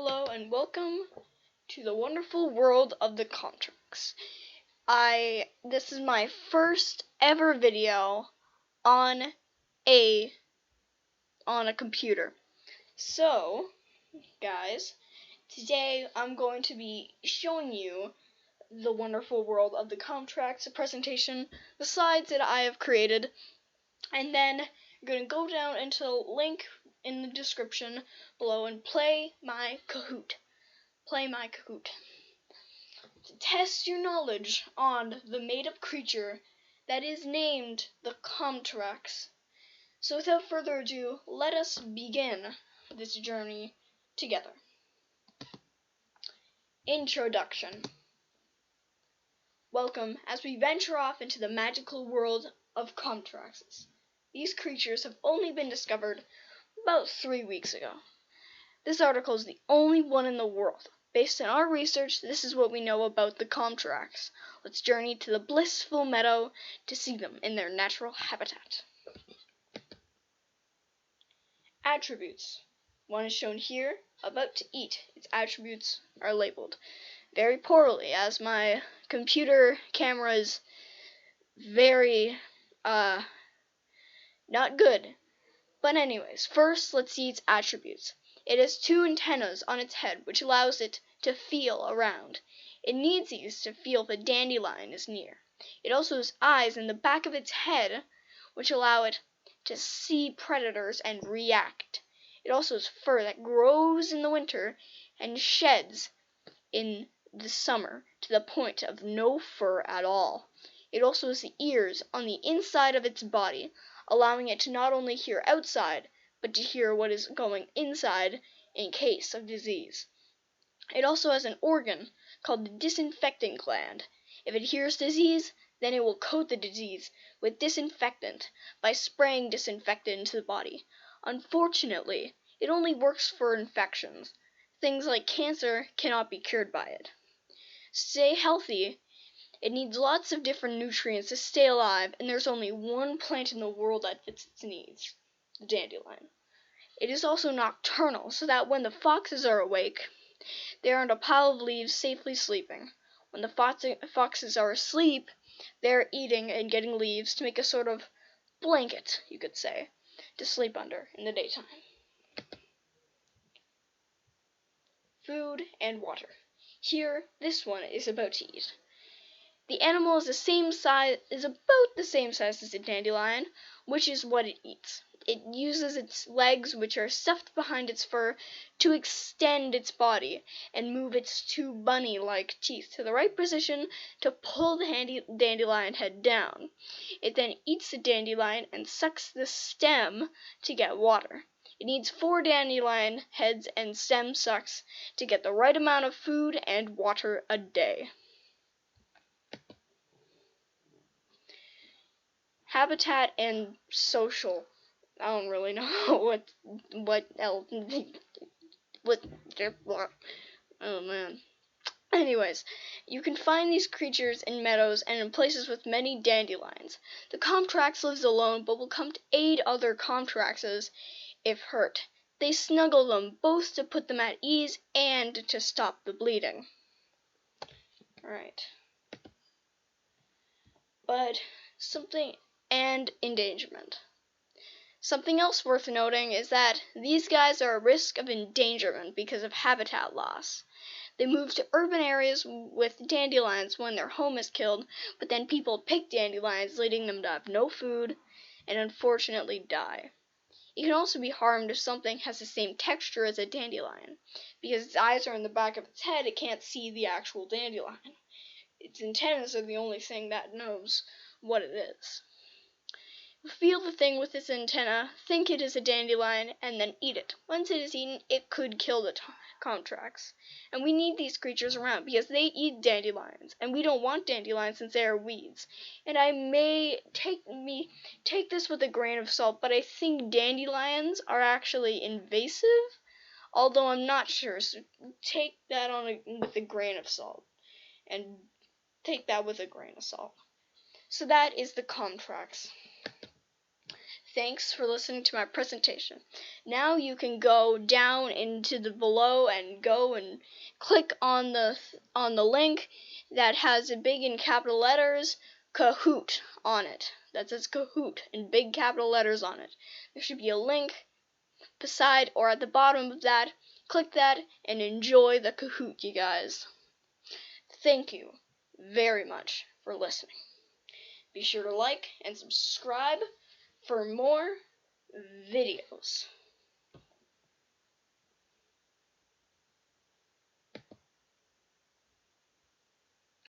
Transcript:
Hello and welcome to the wonderful world of the Comtarax. This is my first ever video on a computer. So, guys, today I'm going to be showing you the wonderful world of the Comtarax Presentation, the slides that I have created, and then you're going to go down into the link in the description below and play my KAHOOT. To test your knowledge on the made-up creature that is named the Comtarax. So without further ado, let us begin this journey together. Introduction. Welcome as we venture off into the magical world of Comtaraxes. These creatures have only been discovered about 3 weeks ago. This article is the only one in the world. Based on our research, this is what we know about the Comtarax. Let's journey to the blissful meadow to see them in their natural habitat. Attributes. One is shown here, about to eat. Its attributes are labeled very poorly, as my computer camera is very, not good. But anyways, first let's see its attributes. It has 2 antennas on its head, which allows it to feel around. It needs these to feel if a dandelion is near. It also has eyes in the back of its head, which allow it to see predators and react. It also has fur that grows in the winter and sheds in the summer to the point of no fur at all. It also has the ears on the inside of its body, allowing it to not only hear outside, but to hear what is going inside in case of disease. It also has an organ called the disinfecting gland. If it hears disease, then it will coat the disease with disinfectant by spraying disinfectant into the body. Unfortunately, it only works for infections. Things like cancer cannot be cured by it. To stay healthy, it needs lots of different nutrients to stay alive, and there's only one plant in the world that fits its needs, the dandelion. It is also nocturnal, so that when the foxes are awake, they are on a pile of leaves safely sleeping. When the foxes are asleep, they are eating and getting leaves to make a sort of blanket, you could say, to sleep under in the daytime. Food and water. Here, this one is about to eat. The animal is about the same size as a dandelion, which is what it eats. It uses its legs, which are stuffed behind its fur, to extend its body and move its 2 bunny-like teeth to the right position to pull the dandelion head down. It then eats the dandelion and sucks the stem to get water. It needs 4 dandelion heads and stem sucks to get the right amount of food and water a day. Habitat and social. I don't really know what else. Oh man. Anyways, you can find these creatures in meadows and in places with many dandelions. The Comtarax lives alone, but will come to aid other Comtaraxes if hurt. They snuggle them, both to put them at ease and to stop the bleeding. Alright. And endangerment. Something else worth noting is that these guys are at risk of endangerment because of habitat loss. They move to urban areas with dandelions when their home is killed, but then people pick dandelions, leading them to have no food and unfortunately die. It can also be harmed if something has the same texture as a dandelion. Because its eyes are in the back of its head, it can't see the actual dandelion. Its antennas are the only thing that knows what it is. Feel the thing with its antenna, think it is a dandelion, and then eat it. Once it is eaten, it could kill the Comtarax. And we need these creatures around because they eat dandelions, and we don't want dandelions since they are weeds. And I may take this with a grain of salt, but I think dandelions are actually invasive, although I'm not sure. So take that with a grain of salt, and take that with a grain of salt. So that is the Comtarax. Thanks for listening to my presentation. Now you can go down into the below and go and click on the link that has in big in capital letters Kahoot on it. That says Kahoot in big capital letters on it. There should be a link beside or at the bottom of that. Click that and enjoy the Kahoot, you guys. Thank you very much for listening. Be sure to like and subscribe for more videos.